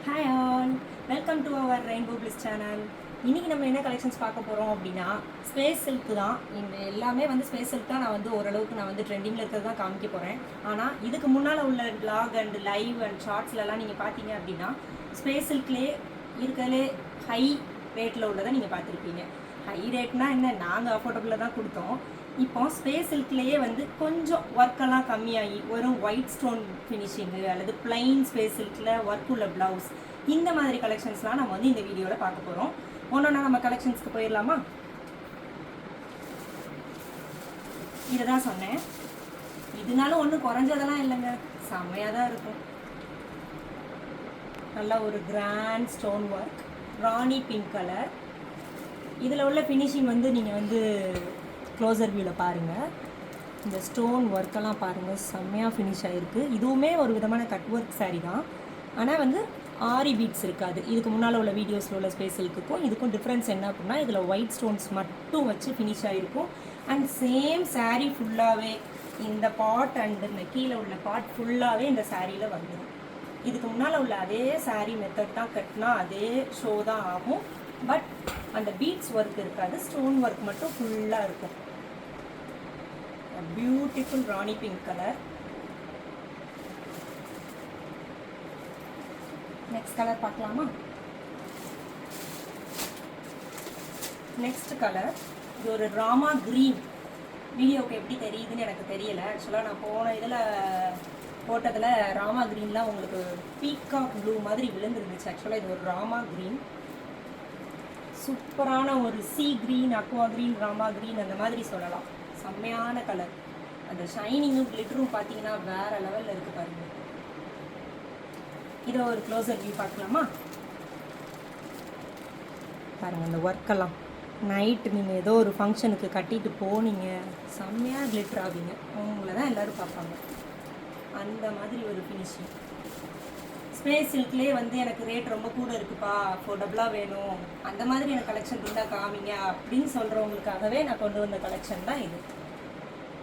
Hi all, welcome to our rainbow bliss channel. இன்றைக்கி நம்ம என்ன கலெக்ஷன்ஸ் பார்க்க போகிறோம் அப்படின்னா ஸ்பேஸ் சில்க்கு தான். இந்த எல்லாமே வந்து ஸ்பேஸ் சில்க் தான். நான் வந்து ஓரளவுக்கு ட்ரெண்டிங்கில் இருக்கிறது தான் காமிக்க போகிறேன். ஆனால் இதுக்கு முன்னால் உள்ள vlog அண்ட் லைவ் அண்ட் ஷார்ட்ஸ்லலாம் நீங்கள் பார்த்தீங்க அப்படின்னா ஸ்பேஸ் சில்க்லேயே இருக்கிறதுலே ஹை ரேட்டில் உள்ளதை நீங்கள் பார்த்துருப்பீங்க. ஹை ரேட்னா என்ன, நாங்கள் அஃபோர்டபுளாக தான் கொடுத்தோம். இப்போ ஸ்பேஸ் சில்க்லேயே வந்து கொஞ்சம் ஒர்க்கெல்லாம் கம்மியாகி வெறும் ஒயிட் ஸ்டோன் ஃபினிஷிங்கு அல்லது பிளைன் ஸ்பேஸ் சில்கில் ஒர்க் உள்ள ப்ளவுஸ், இந்த மாதிரி கலெக்ஷன்ஸ்லாம் நம்ம வந்து இந்த வீடியோவில் பார்க்க போகிறோம். ஒன்றா நம்ம கலெக்ஷன்ஸ்க்கு போயிடலாமா? இதை தான் சொன்னேன், இதனால ஒன்றும் குறைஞ்சதெல்லாம் இல்லைங்க, செம்மையாக தான் இருக்கும். நல்லா ஒரு கிராண்ட் ஸ்டோன் ஒர்க், ராணி பிங்க் கலர். இதில் உள்ள ஃபினிஷிங் வந்து நீங்கள் வந்து க்ளோசர் வியூவில் பாருங்கள். இந்த ஸ்டோன் ஒர்க்கெல்லாம் பாருங்கள், செம்மையாக ஃபினிஷ் ஆகிருக்கு. இதுவுமே ஒரு விதமான கட் ஒர்க் சாரீ தான், ஆனால் வந்து ஆரி பீட்ஸ் இருக்காது. இதுக்கு முன்னால் உள்ள வீடியோஸில் உள்ள ஸ்பேஸ் சில்க்குக்கும் இதுக்கும் டிஃப்ரென்ஸ் என்ன அப்படின்னா, இதில் ஒயிட் ஸ்டோன்ஸ் மட்டும் வச்சு ஃபினிஷ் ஆகிருக்கும். அண்ட் சேம் சாரீ ஃபுல்லாகவே இந்த பாட் அண்ட் இந்த கீழே உள்ள பாட் ஃபுல்லாகவே இந்த சாரியில் வந்துடும். இதுக்கு முன்னால் உள்ள அதே சாரீ மெத்தட் தான் கட்டினா அதே ஷோ தான் ஆகும். பட் அந்த பீட்ஸ் ஒர்க் இருக்காது, ஸ்டோன் ஒர்க் மட்டும் ஃபுல்லாக இருக்கும். பியூட்டிஃபுல் ராணி பிங்க் கலர். நெக்ஸ்ட் கலர் பார்க்கலாமா? நெக்ஸ்ட் கலர் இது ஒரு ராமா கிரீன். வீடியோவுக்கு எப்படி தெரியுதுன்னு எனக்கு தெரியல. ஆக்சுவலாக நான் போன இதில் போட்டதில் ராமா கிரீன்லாம் உங்களுக்கு பீகாக் ப்ளூ மாதிரி விழுந்துருந்துச்சு. ஆக்சுவலாக இது ஒரு ராமா கிரீன், சூப்பரான ஒரு sea green, aqua green, Rama green அந்த மாதிரி சொல்லலாம். செம்மையான கலர். அந்த ஷைனிங்கும் கிளிட்டரும் பார்த்தீங்கன்னா வேறு லெவலில் இருக்குது பாருங்கள். இதை ஒரு க்ளோசர் வியூ பார்க்கலாமா? பாருங்கள் அந்த ஒர்க்கெல்லாம் நைட்டு நீங்கள் ஏதோ ஒரு ஃபங்க்ஷனுக்கு கட்டிட்டு போனீங்க, செம்மையாக கிளிட்டர் ஆவீங்க, உங்களை தான் எல்லோரும் பார்ப்பாங்க. அந்த மாதிரி ஒரு ஃபினிஷிங். ஸ்பேஸ் சில்க்லேயே வந்து எனக்கு ரேட் ரொம்ப கூட இருக்குப்பா, அஃபோர்டபுளாக வேணும், அந்த மாதிரி எனக்கு கலெக்ஷன் இருந்தால் காமிங்க அப்படின்னு சொல்கிறவங்களுக்காகவே நான் கொண்டு வந்த கலெக்ஷன் தான் இது.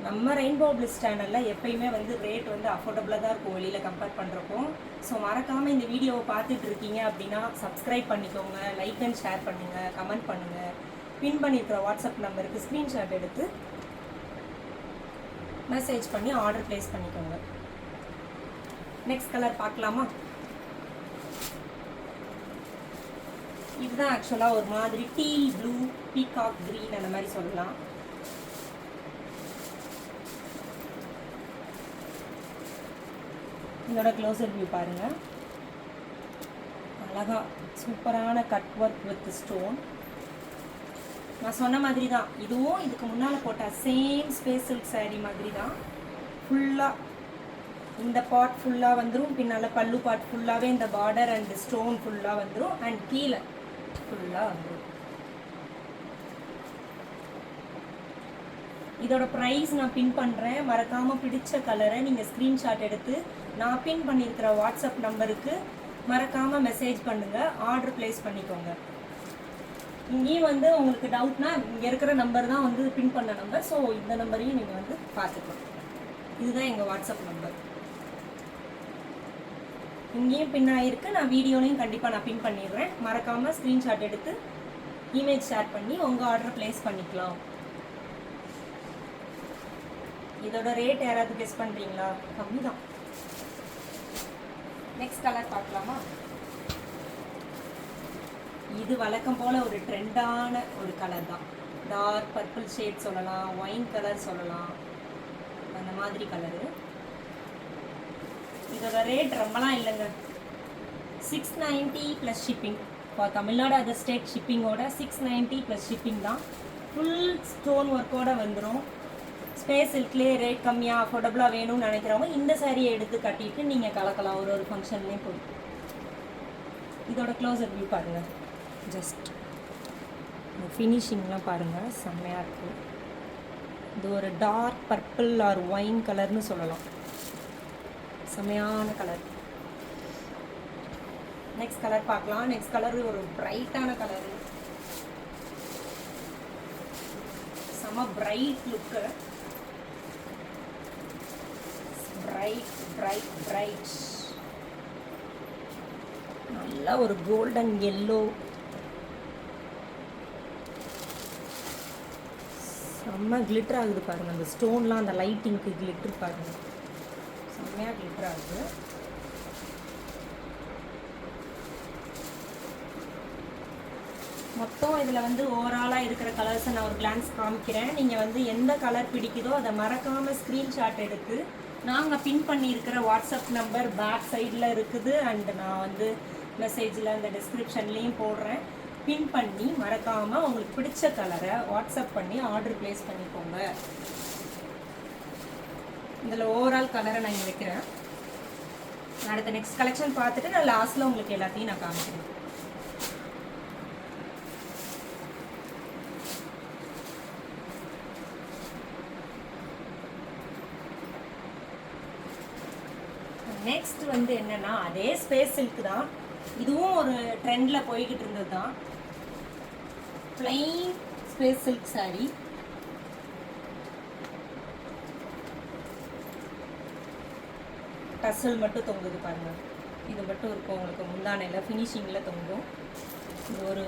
நம்ம ரெயின்போ பிளிஸ் சேனலில் எப்பயுமே வந்து ரேட் வந்து அஃபோர்டபுளாக தான் இருக்கும் வெளியில் கம்பேர் பண்ணுறப்போ. ஸோ மறக்காமல் இந்த வீடியோவை பார்த்துட்டு இருக்கீங்க அப்படின்னா சப்ஸ்கிரைப் பண்ணிக்கோங்க, லைக் அண்ட் ஷேர் பண்ணுங்கள், கமெண்ட் பண்ணுங்கள். பின் பண்ணியிருக்கிற வாட்ஸ்அப் நம்பருக்கு ஸ்க்ரீன்ஷாட் எடுத்து மெசேஜ் பண்ணி ஆர்டர் ப்ளேஸ் பண்ணிக்கோங்க. நெக்ஸ்ட் கலர் பார்க்கலாமா? இதுதான் ஆக்சுவலாக ஒரு மாதிரி டீல் ப்ளூ, பீகாக் கிரீன் அந்த மாதிரி சொல்லலாம். இதோட க்ளோசர் வியூ பாருங்கள். அழகா சூப்பரான கட் ஒர்க் வித் ஸ்டோன். நான் சொன்ன மாதிரி தான் இதுவும் இதுக்கு முன்னால் போட்ட சேம் ஸ்பேஸ் சில்க் சாரீ மாதிரி தான். ஃபுல்லாக இந்த பாட் ஃபுல்லாக வந்துடும், பின்னால் பல்லு பாட் ஃபுல்லாகவே இந்த பார்டர் அண்ட் ஸ்டோன் ஃபுல்லாக வந்துடும், அண்ட் கீழே ஃபுல்லாக வந்துடும். இதோட ப்ரைஸ் நான் பின் பண்ணுறேன். மறக்காமல் பிடிச்ச கலரை நீங்கள் ஸ்க்ரீன்ஷாட் எடுத்து நான் பின் பண்ணியிருக்கிற வாட்ஸ்அப் நம்பருக்கு மறக்காமல் மெசேஜ் பண்ணுங்கள், ஆர்டர் ப்ளேஸ் பண்ணிக்கோங்க. இங்கேயும் வந்து உங்களுக்கு டவுட்னா இங்கே இருக்கிற நம்பர் தான் வந்து பின் பண்ண நம்பர். ஸோ இந்த நம்பரையும் நீங்கள் வந்து பார்த்துக்கலாம். இதுதான் எங்கள் வாட்ஸ்அப் நம்பர். இங்கேயும் பின் ஆகிருக்கு, நான் வீடியோலையும் கண்டிப்பாக நான் பின் பண்ணிடுறேன். மறக்காமல் ஸ்க்ரீன்ஷாட் எடுத்து இமேஜ் ஷேர் பண்ணி உங்கள் ஆர்டரை ப்ளேஸ் பண்ணிக்கலாம். இதோட ரேட் யாராவது கெஸ் பண்ணுறீங்களா? கம்மி தான். நெக்ஸ்ட் கலர் பார்க்கலாமா? இது வழக்கம் போல் ஒரு ட்ரெண்டான ஒரு கலர் தான். டார்க் பர்பிள் ஷேட் சொல்லலாம், ஒயின் கலர் சொல்லலாம், அந்த மாதிரி கலரு. இதோட ரேட் ரொம்பலாம் இல்லைங்க, 690 ப்ளஸ் ஷிப்பிங். இப்போ தமிழ்நாடு அதர் ஸ்டேட் ஷிப்பிங்கோட 690 ப்ளஸ் ஷிப்பிங் தான். ஃபுல் ஸ்டோன் ஒர்க்கோடு வந்துடும். ஸ்பேஸ் சில்க்லேயே ரேட் கம்மியாக அஃபோர்டபுளாக வேணும்னு நினைக்கிறவங்க இந்த சாரியை எடுத்து கட்டிட்டு நீங்கள் கலக்கலாம் ஒரு ஃபங்க்ஷன்லேயும் போய். இதோட க்ளோசர் வியூ பாருங்கள். ஜஸ்ட் இந்த ஃபினிஷிங்லாம் பாருங்கள், செம்மையாக இருக்குது. இது ஒரு டார்க் பர்பிள் ஆர் ஒயின் கலர்னு சொல்லலாம், செம்மையான கலர். நெக்ஸ்ட் கலர் பார்க்கலாம். நெக்ஸ்ட் கலர் ஒரு பிரைட்டான கலரு, செம்ம பிரைட் லுக்கு. bright நல்லா ஒரு கோல்டன் எல்லோ, செம்ம கிளிட்டர் ஆகுது பாருங்கள். அந்த ஸ்டோன்லாம் அந்த லைட்டிங்க்கு கிளிட்டர் பாருங்கள், செம்மையாக கிளிட்டர் ஆகுது. மொத்தம் இதில் வந்து ஓவராலாக இருக்கிற கலர்ஸை நான் ஒரு கிளான்ஸ் காமிக்கிறேன். நீங்கள் வந்து எந்த கலர் பிடிக்குதோ அதை மறக்காமல் ஸ்க்ரீன்ஷாட் எடுத்து நாங்கள் பின் பண்ணியிருக்கிற வாட்ஸ்அப் நம்பர் பேக் சைடில் இருக்குது. அண்டு நான் வந்து மெசேஜில் அந்த டிஸ்கிரிப்ஷன்லேயும் போடுறேன். பின் பண்ணி மறக்காமல் உங்களுக்கு பிடிச்ச கலரை வாட்ஸ்அப் பண்ணி ஆர்டர் ப்ளேஸ் பண்ணிக்கோங்க. இதில் ஓவரால் கலரை நான் இங்கே வைக்கிறேன். நான் அடுத்த நெக்ஸ்ட் கலெக்ஷன் பார்த்துட்டு நான் லாஸ்ட்டில் உங்களுக்கு எல்லாத்தையும் நான் காமிக்கிறேன். நெக்ஸ்ட் வந்து என்னன்னா அதே ஸ்பேஸ் சில்க் தான். இதுவும் ஒரு ட்ரெண்டில் போய்கிட்டு இருந்தது தான். Plain space silk sari. Tassel மட்டும் தொங்குது பாருங்கள். இது மட்டும் இருக்கும் உங்களுக்கு முந்தானையில் ஃபினிஷிங்கில் தொங்கும். இது ஒரு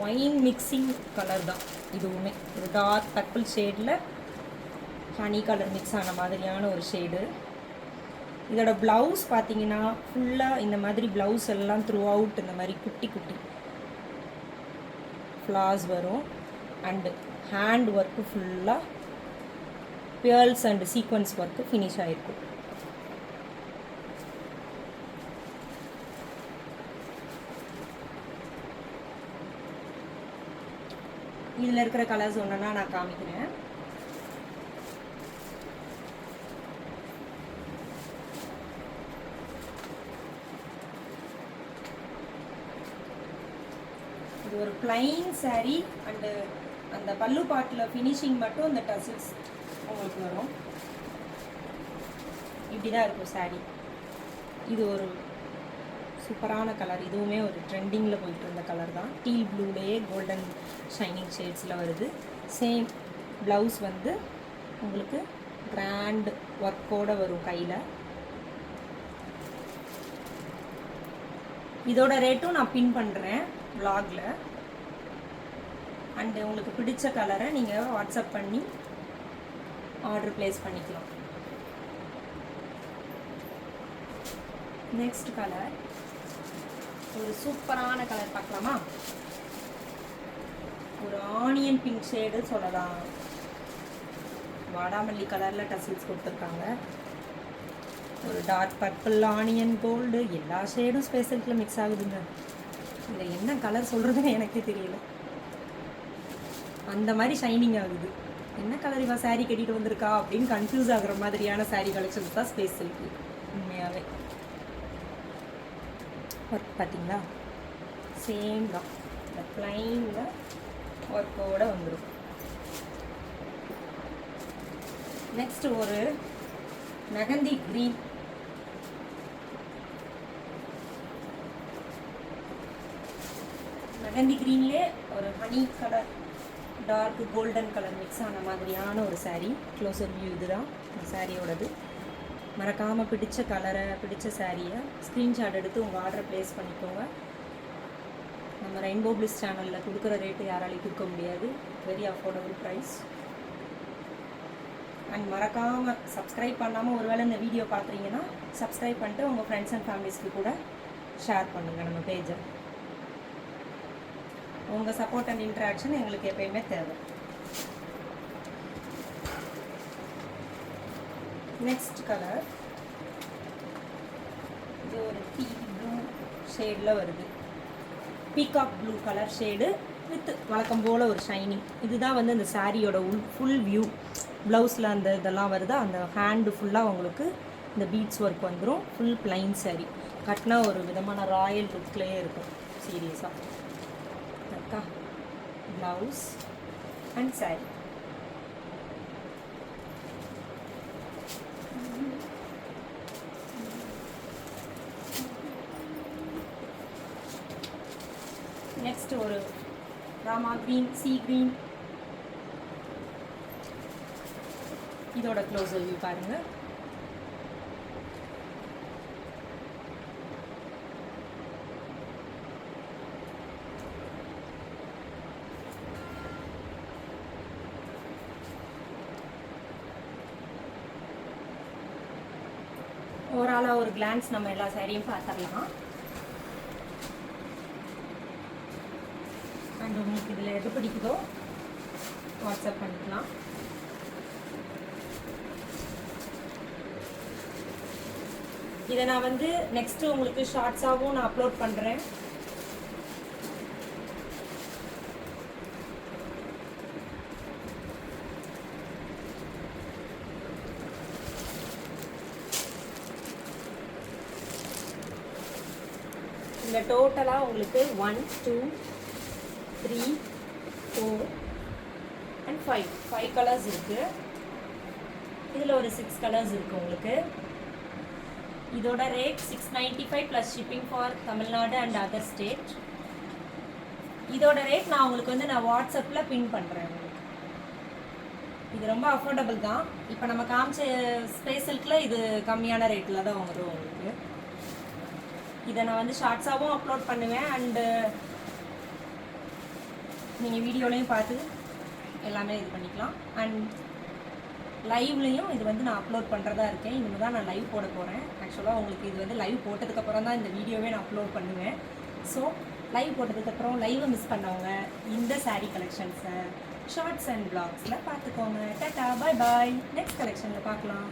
ஒயின் மிக்சிங் கலர் தான். இதுவுமே ஒரு டார்க் பர்பிள் ஷேடில் ஹனி கலர் மிக்ஸ் ஆன மாதிரியான ஒரு ஷேடு. இதோட ப்ளவுஸ் பார்த்தீங்கன்னா ஃபுல்லாக இந்த மாதிரி ப்ளவுஸ் எல்லாம் த்ரூ அவுட் இந்த மாதிரி குட்டி குட்டி ஃப்ளார்ஸ் வரும். அண்டு ஹேண்ட் ஒர்க்கு ஃபுல்லாக pearls and sequence work finish ஆகிருக்கும். இதில் இருக்கிற கலர்ஸ் ஒன்றுனா நான் காமிக்கிறேன். இது ஒரு பிளைன் சாரீ. அண்டு அந்த பல்லு பாட்டில் ஃபினிஷிங் மட்டும் இந்த டசில்ஸ் உங்களுக்கு வரும். இப்படி தான் இருக்கும் சாரீ. இது ஒரு சூப்பரான கலர். இதுவுமே ஒரு ட்ரெண்டிங்கில் போயிட்டு இருந்த கலர் தான். டீல் ப்ளூலேயே கோல்டன் ஷைனிங் ஷேட்ஸில் வருது. சேம் ப்ளவுஸ் வந்து உங்களுக்கு கிராண்ட் ஒர்க்கோடு வரும் கையில். இதோட ரேட்டும் நான் பின் பண்ணுறேன் vlogல. அண்டு உங்களுக்கு பிடிச்ச கலரை நீங்கள் வாட்ஸ்அப் பண்ணி ஆர்டர் ப்ளேஸ் பண்ணிக்கலாம். நெக்ஸ்ட் கலர் ஒரு சூப்பரான கலர் பார்க்கலாமா? ஒரு ஆனியன் பிங்க் ஷேடு சொல்லலாம். வாடாமல்லி கலரில் டசில்ஸ் கொடுத்துருக்காங்க. ஒரு டார்க் பர்பிள், ஆனியன் கோல்டு, எல்லா ஷேடும் ஸ்பெஷல்கில் மிக்ஸ் ஆகுதுங்க. இதில் என்ன கலர் சொல்கிறதுன்னு எனக்கே தெரியல. அந்த மாதிரி ஷைனிங் ஆகுது. என்ன கலர் இவன் சாரீ கட்டிட்டு வந்திருக்கா அப்படின்னு கன்ஃபியூஸ் ஆகுற மாதிரியான சாரீ கலெக்ஷன்ஸ் தான் ஸ்பேஸ் சில்க். உண்மையாகவே ஒர்க் பார்த்தீங்களா சேம் தான். இந்த ப்ளைனில் ஒர்க்கோடு வந்துடும். நெக்ஸ்ட் ஒரு மெகந்தி க்ரீன். மெகந்தி க்ரீன்லேயே ஒரு honey colour, dark golden colour mix ஆன மாதிரியான ஒரு சாரீ. க்ளோசர் வியூ இதுதான் இந்த சாரியோடது. மறக்காமல் பிடிச்ச கலரை, பிடிச்ச சாரியை ஸ்க்ரீன்ஷாட் எடுத்து உங்கள் ஆர்டரை ப்ளேஸ் பண்ணிக்கோங்க. நம்ம ரெயின்போ பிளிஸ் சேனலில் கொடுக்குற ரேட்டு யாராலையும் கொடுக்க முடியாது. Very affordable price. அண்ட் மறக்காமல் சப்ஸ்கிரைப் பண்ணாமல் ஒருவேளை இந்த வீடியோ பார்க்குறீங்கன்னா சப்ஸ்கிரைப் பண்ணிட்டு உங்கள் ஃப்ரெண்ட்ஸ் அண்ட் ஃபேமிலிஸ்க்கு கூட ஷேர் பண்ணுங்கள் நம்ம பேஜை. உங்கள் சப்போர்ட் அண்ட் இன்ட்ராக்ஷன் எங்களுக்கு எப்பயுமே தேவை. நெக்ஸ்ட் கலர் இது ஒரு டீ ப்ளூ ஷேடில் வருது. Peacock blue colour shade with வழக்கம் போல் ஒரு ஷைனிங். இதுதான் வந்து அந்த சாரியோட ஃபுல் வியூ. ப்ளவுஸில் அந்த இதெல்லாம் வருதா, அந்த ஹேண்டு ஃபுல்லாக உங்களுக்கு இந்த பீட்ஸ் ஒர்க் வந்துடும். ஃபுல் பிளைன் சாரீ கட்டினா ஒரு விதமான ராயல் லுக்லேயே இருக்கும். சீரியஸாக அக்கா ப்ளவுஸ் அண்ட் சாரீ. நெக்ஸ்ட் ஒரு ராமா க்ரீன், சீ க்ரீன். இதோட க்ளோஸர் வியூ பாருங்கள். ஓவராலாக ஒரு கிளான்ஸ் நம்ம எல்லா சாரியும் பார்த்துடலாம். அண்ட் உங்களுக்கு இதில் எது பிடிக்குதோ வாட்ஸ்அப் பண்ணிக்கலாம். இதை நான் வந்து நெக்ஸ்ட்டு உங்களுக்கு ஷார்ட்ஸாகவும் நான் அப்லோட் பண்ணுறேன். இந்த டோட்டலாக உங்களுக்கு 1 2 3 4 அண்ட் 5 கலர்ஸ் இருக்குது. இதில் ஒரு 6 கலர்ஸ் இருக்குது உங்களுக்கு. இதோட rate 695 plus shipping for Tamil Nadu and other state. இதோட ரேட் நான் உங்களுக்கு வந்து நான் வாட்ஸ்அப்பில் பின் பண்ணுறேன். உங்களுக்கு இது ரொம்ப அஃபோர்டபுள் தான். இப்போ நம்ம காமிச்ச ஸ்பேஸில் இது கம்மியான ரேட்டில் தான் வரும் உங்களுக்கு. இதை நான் வந்து ஷார்ட்ஸாகவும் அப்லோட் பண்ணுவேன். அண்டு நீங்கள் வீடியோலையும் பார்த்து எல்லாமே இது பண்ணிக்கலாம். அண்ட் லைவ்லையும் இது வந்து நான் அப்லோட் பண்ணுறதா இருக்கேன். இனிமேல் தான் நான் லைவ் போட போகிறேன். ஆக்சுவலாக உங்களுக்கு இது வந்து லைவ் போட்டதுக்கப்புறம் தான் இந்த வீடியோவே நான் அப்லோட் பண்ணுவேன். ஸோ லைவ் போட்டதுக்கப்புறம் லைவை மிஸ் பண்ணவங்க இந்த சாரீ கலெக்ஷன்ஸை ஷார்ட்ஸ் அண்ட் பிளாக்ஸில் பார்த்துக்கோங்க. டாடா, பாய் பாய். நெக்ஸ்ட் கலெக்ஷனில் பார்க்கலாம்.